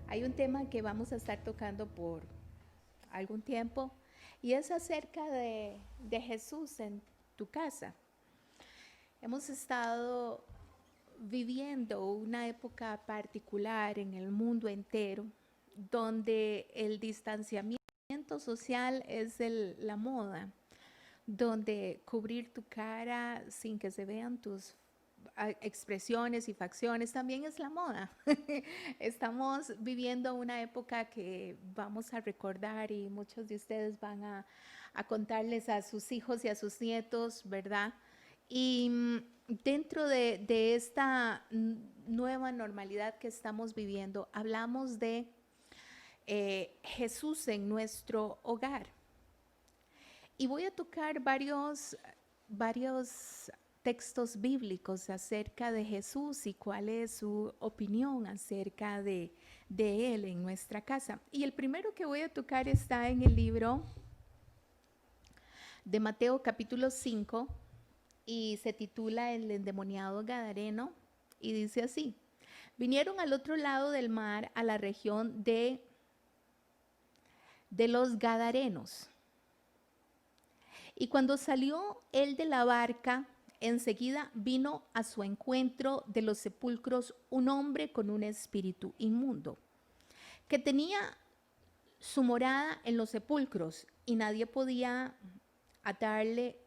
Hay un tema que vamos a estar tocando por algún tiempo y es acerca de Jesús en tu casa. Hemos estado viviendo una época particular en el mundo entero donde el distanciamiento social es la moda, donde cubrir tu cara sin que se vean tus expresiones y facciones también es la moda. Estamos viviendo una época que vamos a recordar y muchos de ustedes van a contarles a sus hijos y a sus nietos, ¿verdad? Y dentro de esta nueva normalidad que estamos viviendo, hablamos de Jesús en nuestro hogar. Y voy a tocar varios textos bíblicos acerca de Jesús y cuál es su opinión acerca de Él en nuestra casa. Y el primero que voy a tocar está en el libro de Mateo capítulo 5 y se titula El endemoniado Gadareno y dice así: vinieron al otro lado del mar a la región de los Gadarenos. Y cuando salió él de la barca, enseguida vino a su encuentro de los sepulcros un hombre con un espíritu inmundo, que tenía su morada en los sepulcros y nadie podía atarle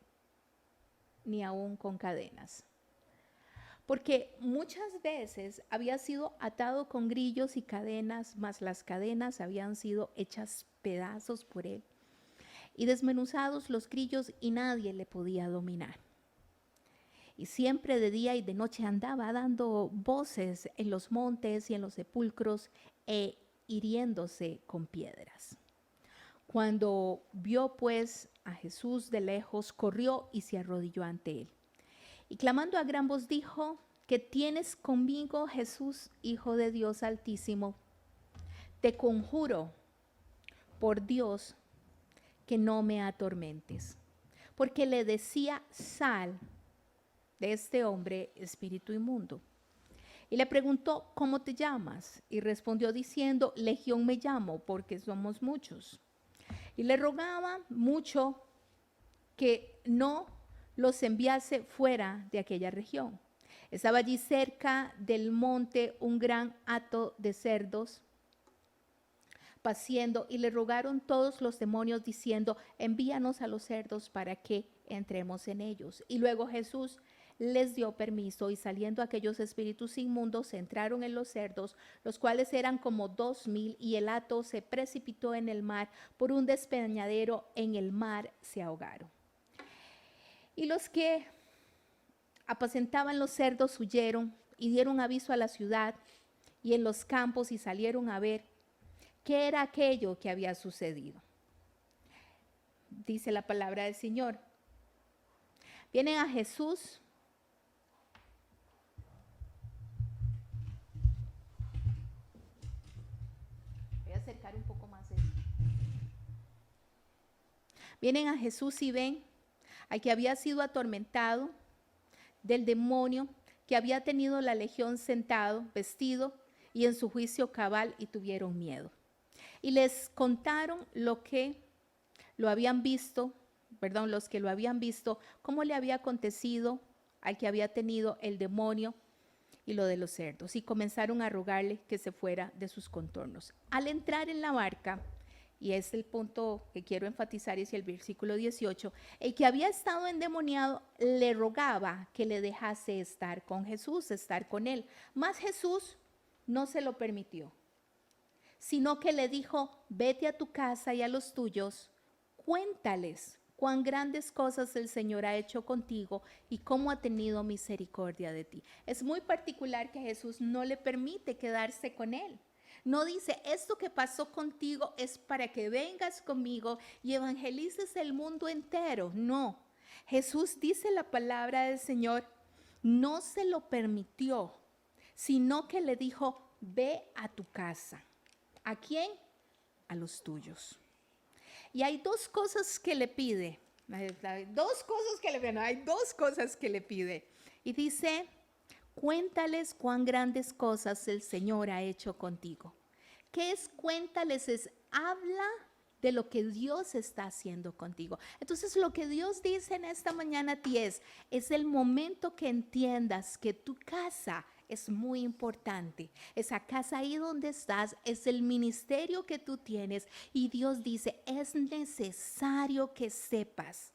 ni aún con cadenas. Porque muchas veces había sido atado con grillos y cadenas, mas las cadenas habían sido hechas pedazos por él y desmenuzados los grillos y nadie le podía dominar. Y siempre de día y de noche andaba dando voces en los montes y en los sepulcros e hiriéndose con piedras. Cuando vio pues a Jesús de lejos, corrió y se arrodilló ante él. Y clamando a gran voz dijo: ¿qué tienes conmigo, Jesús, Hijo de Dios Altísimo? Te conjuro por Dios que no me atormentes. Porque le decía: sal de este hombre, espíritu inmundo. Y le preguntó: ¿cómo te llamas? Y respondió diciendo: Legión me llamo, porque somos muchos. Y le rogaba mucho que no los enviase fuera de aquella región. Estaba allí cerca del monte un gran hato de cerdos paciendo, y le rogaron todos los demonios diciendo: envíanos a los cerdos para que entremos en ellos. Y luego Jesús les dio permiso, y saliendo aquellos espíritus inmundos entraron en los cerdos, los cuales eran como 2000, y el hato se precipitó en el mar, por un despeñadero en el mar se ahogaron. Y los que apacentaban los cerdos huyeron y dieron aviso a la ciudad y en los campos, y salieron a ver qué era aquello que había sucedido. Dice la palabra del Señor. Vienen a Jesús. Voy a acercar un poco más esto. Vienen a Jesús y ven al que había sido atormentado del demonio, que había tenido la legión sentado, vestido y en su juicio cabal, y tuvieron miedo. Y les contaron los que lo habían visto, cómo le había acontecido al que había tenido el demonio y lo de los cerdos. Y comenzaron a rogarle que se fuera de sus contornos. Al entrar en la barca, y es el punto que quiero enfatizar, es el versículo 18, el que había estado endemoniado le rogaba que le dejase estar con Jesús, estar con él. Mas Jesús no se lo permitió, sino que le dijo: vete a tu casa y a los tuyos, cuéntales cuán grandes cosas el Señor ha hecho contigo y cómo ha tenido misericordia de ti. Es muy particular que Jesús no le permite quedarse con él. No dice: esto que pasó contigo es para que vengas conmigo y evangelices el mundo entero. No, Jesús, dice la palabra del Señor, no se lo permitió, sino que le dijo: ve a tu casa. ¿A quién? A los tuyos. Y hay dos cosas que le pide. Hay dos cosas que le pide. Y dice: Cuéntales cuán grandes cosas el Señor ha hecho contigo. ¿Qué es cuéntales? Es habla de lo que Dios está haciendo contigo. Entonces lo que Dios dice en esta mañana a ti es el momento que entiendas que tu casa es muy importante. Esa casa ahí donde estás es el ministerio que tú tienes y Dios dice, es necesario que sepas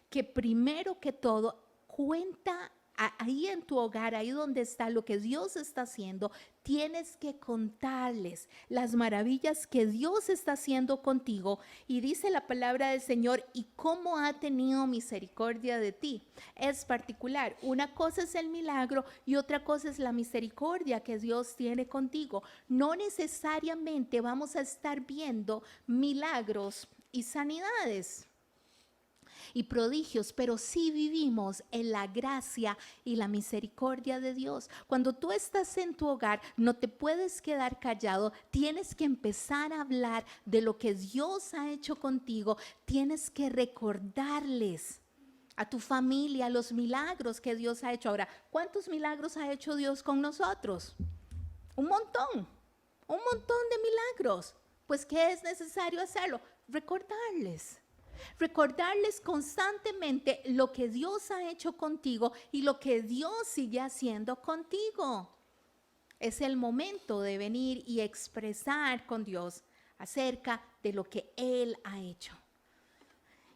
que primero que todo cuenta ahí en tu hogar, ahí donde está lo que Dios está haciendo, tienes que contarles las maravillas que Dios está haciendo contigo. Y dice la palabra del Señor, y cómo ha tenido misericordia de ti. Es particular. Una cosa es el milagro y otra cosa es la misericordia que Dios tiene contigo. No necesariamente vamos a estar viendo milagros y sanidades y prodigios, pero sí vivimos en la gracia y la misericordia de Dios. Cuando tú estás en tu hogar, no te puedes quedar callado, tienes que empezar a hablar de lo que Dios ha hecho contigo, tienes que recordarles a tu familia los milagros que Dios ha hecho. Ahora, ¿cuántos milagros ha hecho Dios con nosotros? Un montón de milagros. Pues, ¿qué es necesario hacerlo? Recordarles constantemente lo que Dios ha hecho contigo y lo que Dios sigue haciendo contigo. Es el momento de venir y expresar con Dios acerca de lo que Él ha hecho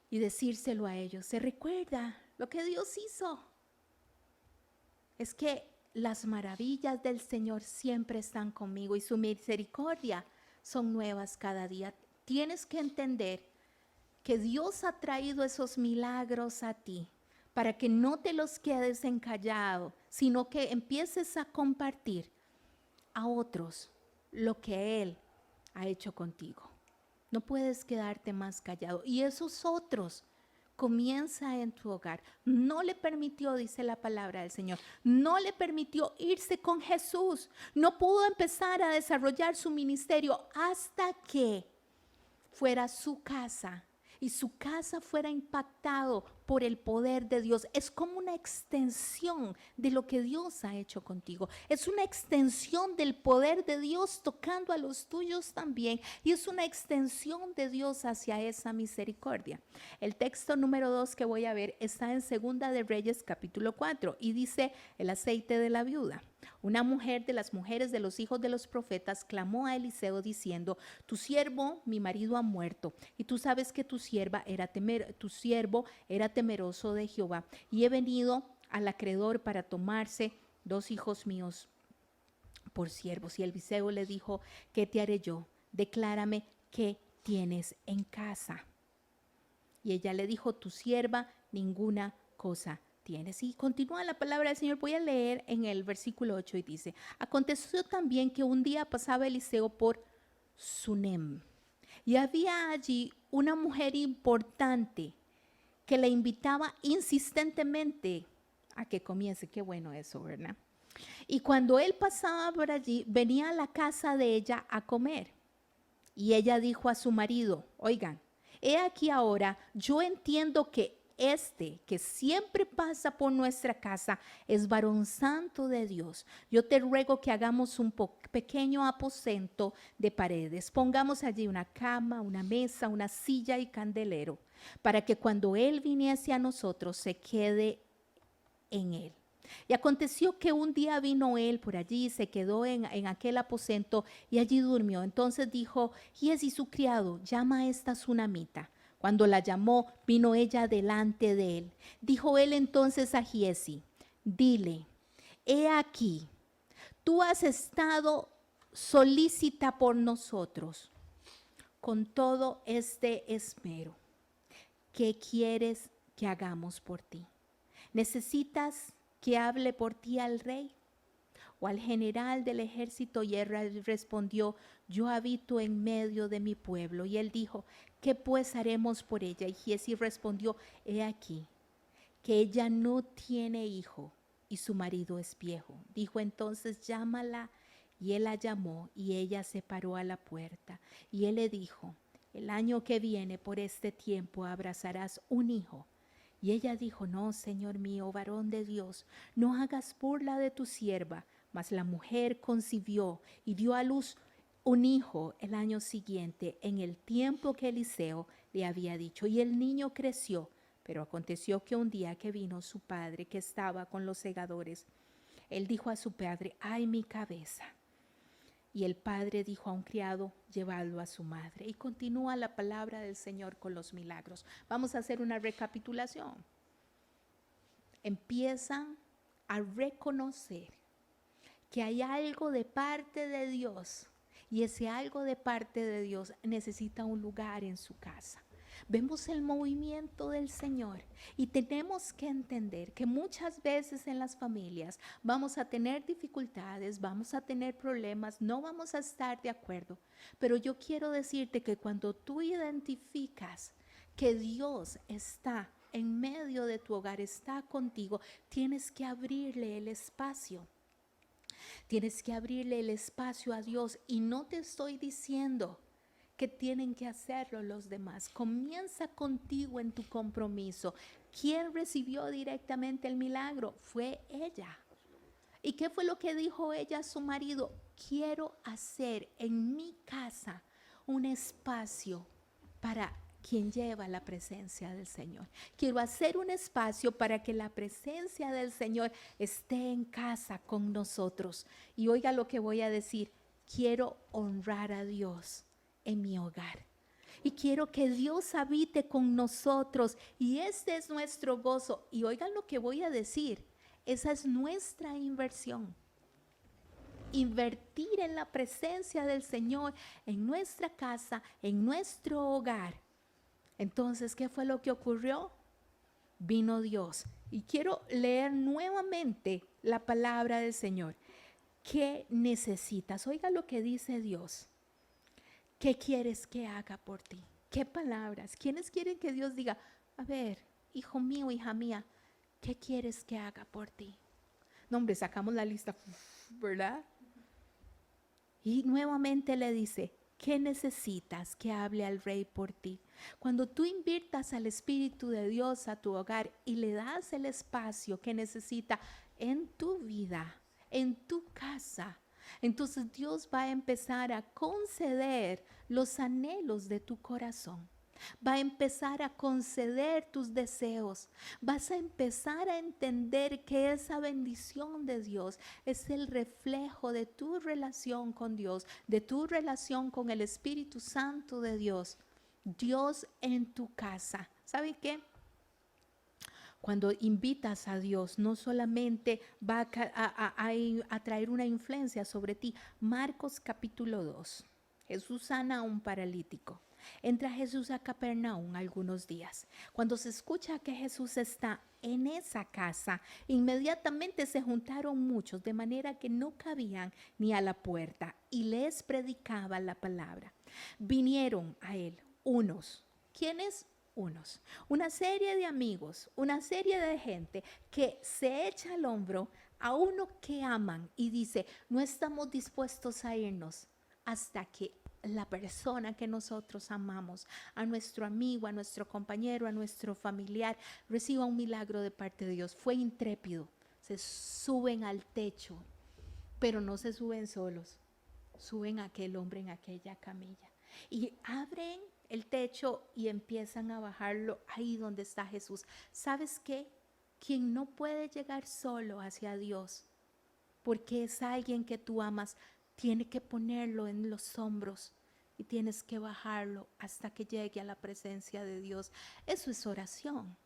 y decírselo a ellos. ¿Se recuerda lo que Dios hizo? Es que las maravillas del Señor siempre están conmigo y su misericordia son nuevas cada día. Tienes que entender que Dios ha traído esos milagros a ti para que no te los quedes encallado, sino que empieces a compartir a otros lo que Él ha hecho contigo. No puedes quedarte más callado. Y esos otros comienza en tu hogar. No le permitió, dice la palabra del Señor, no le permitió irse con Jesús. No pudo empezar a desarrollar su ministerio hasta que fuera su casa y su casa fuera impactado por el poder de Dios. Es como una extensión de lo que Dios ha hecho contigo. Es una extensión del poder de Dios tocando a los tuyos también. Y es una extensión de Dios hacia esa misericordia. El texto número 2 que voy a ver está en Segunda de Reyes capítulo 4 y dice el aceite de la viuda. Una mujer de las mujeres de los hijos de los profetas clamó a Eliseo diciendo, tu siervo, mi marido, ha muerto, y tú sabes que tu siervo era temeroso de Jehová, y he venido al acreedor para tomarse 2 hijos míos por siervos. Y Eliseo le dijo, ¿qué te haré yo? Declárame qué tienes en casa. Y ella le dijo, tu sierva ninguna cosa tienes. Y continúa la palabra del Señor. Voy a leer en el versículo 8 y dice, aconteció también que un día pasaba Eliseo por Sunem y había allí una mujer importante que le invitaba insistentemente a que comiese. Qué bueno eso, ¿verdad? Y cuando él pasaba por allí, venía a la casa de ella a comer. Y ella dijo a su marido, oigan, he aquí ahora, yo entiendo que que siempre pasa por nuestra casa, es varón santo de Dios. Yo te ruego que hagamos un pequeño aposento de paredes. Pongamos allí una cama, una mesa, una silla y candelero, para que cuando él viniese a nosotros se quede en él. Y aconteció que un día vino él por allí, se quedó en aquel aposento y allí durmió. Entonces dijo, Giezi su criado, llama a esta sunamita. Cuando la llamó, vino ella delante de él. Dijo él entonces a Giezi, dile, he aquí, tú has estado solícita por nosotros con todo este esmero. ¿Qué quieres que hagamos por ti? ¿Necesitas que hable por ti al rey o al general del ejército? Y él respondió, yo habito en medio de mi pueblo. Y él dijo, ¿qué pues haremos por ella? Y Giezi respondió, he aquí, que ella no tiene hijo y su marido es viejo. Dijo entonces, llámala. Y él la llamó y ella se paró a la puerta. Y él le dijo, el año que viene por este tiempo abrazarás un hijo Y ella dijo, no, Señor mío, varón de Dios, no hagas burla de tu sierva. Mas la mujer concibió y dio a luz un hijo el año siguiente, en el tiempo que Eliseo le había dicho. Y el niño creció. Pero aconteció que un día que vino su padre, que estaba con los segadores, él dijo a su padre, ay mi cabeza. Y el padre dijo a un criado, llevadlo a su madre. Y continúa la palabra del Señor con los milagros. Vamos a hacer una recapitulación. Empiezan a reconocer que hay algo de parte de Dios, y ese algo de parte de Dios necesita un lugar en su casa. Vemos el movimiento del Señor y tenemos que entender que muchas veces en las familias vamos a tener dificultades, vamos a tener problemas, no vamos a estar de acuerdo. Pero yo quiero decirte que cuando tú identificas que Dios está en medio de tu hogar, está contigo, tienes que abrirle el espacio. Tienes que abrirle el espacio a Dios, y no te estoy diciendo que tienen que hacerlo los demás. Comienza contigo en tu compromiso. ¿Quién recibió directamente el milagro? Fue ella. ¿Y qué fue lo que dijo ella a su marido? Quiero hacer en mi casa un espacio para quien lleva la presencia del Señor. Quiero hacer un espacio para que la presencia del Señor esté en casa con nosotros. Y oiga lo que voy a decir, quiero honrar a Dios en mi hogar. Y quiero que Dios habite con nosotros. Y este es nuestro gozo. Y oigan lo que voy a decir, esa es nuestra inversión. Invertir en la presencia del Señor en nuestra casa, en nuestro hogar. Entonces, ¿qué fue lo que ocurrió? Vino Dios. Y quiero leer nuevamente la palabra del Señor. ¿Qué necesitas? Oiga lo que dice Dios. ¿Qué quieres que haga por ti? ¿Qué palabras? ¿Quiénes quieren que Dios diga, a ver, hijo mío, hija mía, ¿qué quieres que haga por ti? No, hombre, sacamos la lista, ¿verdad? Y nuevamente le dice, ¿qué necesitas que hable al Rey por ti? Cuando tú invitas al Espíritu de Dios a tu hogar y le das el espacio que necesita en tu vida, en tu casa, entonces Dios va a empezar a conceder los anhelos de tu corazón. Va a empezar a conceder tus deseos. Vas a empezar a entender que esa bendición de Dios es el reflejo de tu relación con Dios, de tu relación con el Espíritu Santo de Dios. Dios en tu casa. ¿Sabe qué? Cuando invitas a Dios, no solamente va a traer una influencia sobre ti. Marcos capítulo 2. Jesús sana a un paralítico. Entra Jesús a Capernaum algunos días. Cuando se escucha que Jesús está en esa casa, inmediatamente se juntaron muchos, de manera que no cabían ni a la puerta, y les predicaba la palabra. Vinieron a él unos. ¿Quiénes? Unos. Una serie de amigos, una serie de gente que se echa al hombro a uno que aman y dice, no estamos dispuestos a irnos hasta que la persona que nosotros amamos, a nuestro amigo, a nuestro compañero, a nuestro familiar, reciba un milagro de parte de Dios. Fue intrépido. Se suben al techo, pero no se suben solos. Suben a aquel hombre en aquella camilla y abren el techo y empiezan a bajarlo ahí donde está Jesús. ¿Sabes qué? Quien no puede llegar solo hacia Dios, porque es alguien que tú amas, tiene que ponerlo en los hombros y tienes que bajarlo hasta que llegue a la presencia de Dios. Eso es oración.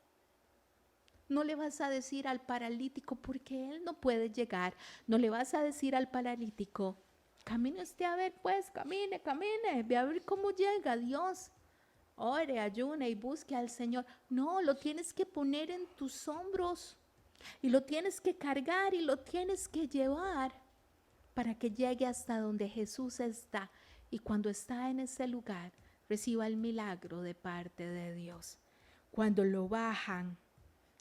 No le vas a decir al paralítico, porque él no puede llegar, no le vas a decir al paralítico, camine usted a ver, pues, camine, ve a ver cómo llega Dios. Ore, ayune y busque al Señor. No, lo tienes que poner en tus hombros y lo tienes que cargar y lo tienes que llevar para que llegue hasta donde Jesús está, y cuando está en ese lugar reciba el milagro de parte de Dios. Cuando lo bajan,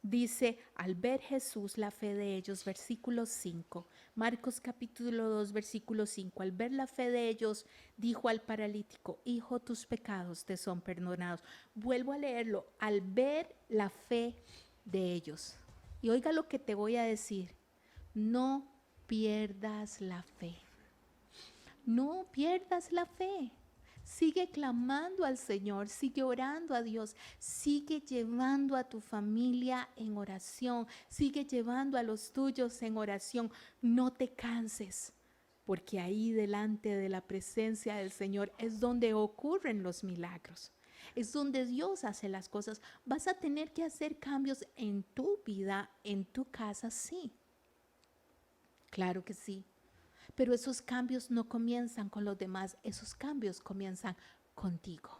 Dice, al ver Jesús la fe de ellos, versículo 5, Marcos capítulo 2, versículo 5, al ver la fe de ellos, dijo al paralítico, hijo, tus pecados te son perdonados. Vuelvo a leerlo, al ver la fe de ellos. Y oiga lo que te voy a decir, no pierdas la fe. No pierdas la fe. Sigue clamando al Señor, sigue orando a Dios, sigue llevando a tu familia en oración, sigue llevando a los tuyos en oración. No te canses, porque ahí delante de la presencia del Señor es donde ocurren los milagros. Es donde Dios hace las cosas. Vas a tener que hacer cambios en tu vida, en tu casa, sí. Claro que sí. Pero esos cambios no comienzan con los demás, esos cambios comienzan contigo.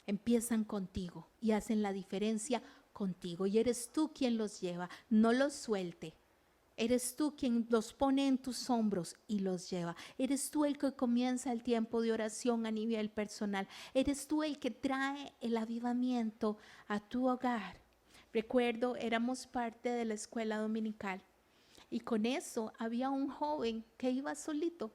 Empiezan contigo y hacen la diferencia contigo. Y eres tú quien los lleva, no los suelte. Eres tú quien los pone en tus hombros y los lleva. Eres tú el que comienza el tiempo de oración a nivel personal. Eres tú el que trae el avivamiento a tu hogar. Recuerdo, éramos parte de la escuela dominical. Y con eso había un joven que iba solito.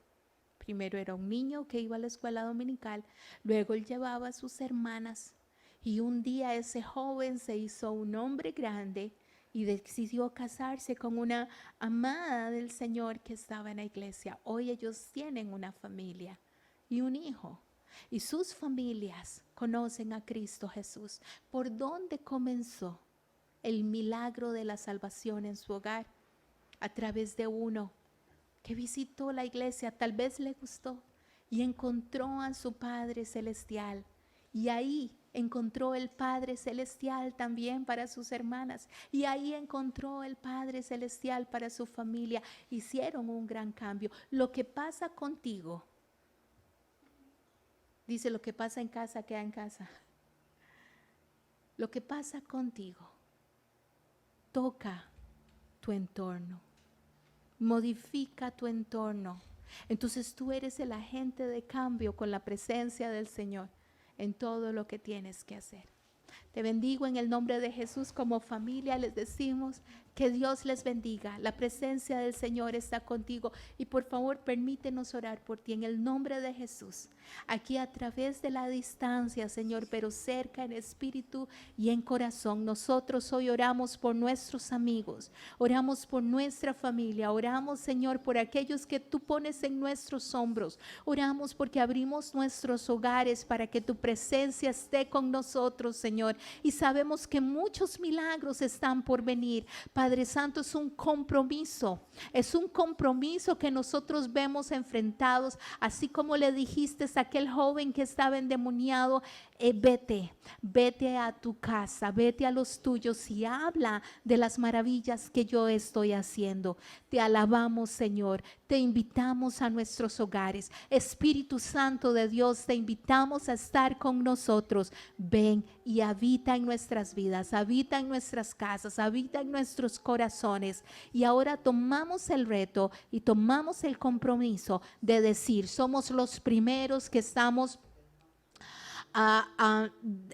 Primero era un niño que iba a la escuela dominical, luego él llevaba a sus hermanas. Y un día ese joven se hizo un hombre grande y decidió casarse con una amada del Señor que estaba en la iglesia. Hoy ellos tienen una familia y un hijo. Y sus familias conocen a Cristo Jesús. ¿Por dónde comenzó el milagro de la salvación en su hogar? A través de uno que visitó la iglesia, tal vez le gustó y encontró a su Padre Celestial. Y ahí encontró el Padre Celestial también para sus hermanas. Y ahí encontró el Padre Celestial para su familia. Hicieron un gran cambio. Lo que pasa contigo, dice, lo que pasa en casa queda en casa. Lo que pasa contigo toca tu entorno. Modifica tu entorno. Entonces tú eres el agente de cambio con la presencia del Señor en todo lo que tienes que hacer. Te bendigo en el nombre de Jesús. Como familia les decimos que Dios les bendiga. La presencia del Señor está contigo y por favor permítenos orar por ti en el nombre de Jesús. Aquí a través de la distancia, Señor, pero cerca en espíritu y en corazón. Nosotros hoy oramos por nuestros amigos, oramos por nuestra familia, oramos, Señor, por aquellos que tú pones en nuestros hombros. Oramos porque abrimos nuestros hogares para que tu presencia esté con nosotros, Señor. Y sabemos que muchos milagros están por venir. Padre Santo, es un compromiso que nosotros vemos enfrentados, así como le dijiste a aquel joven que estaba endemoniado, vete a tu casa, vete a los tuyos y habla de las maravillas que yo estoy haciendo. Te alabamos, Señor, te invitamos a nuestros hogares. Espíritu Santo de Dios, te invitamos a estar con nosotros. Ven y habita en nuestras vidas, habita en nuestras casas, habita en nuestros corazones. Y ahora tomamos el reto y tomamos el compromiso de decir, somos los primeros que estamos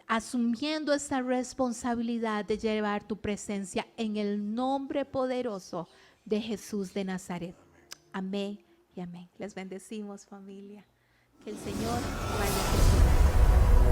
asumiendo esta responsabilidad de llevar tu presencia en el nombre poderoso de Jesús de Nazaret. Amén y amén. Les bendecimos, familia. Que el Señor vaya con ustedes.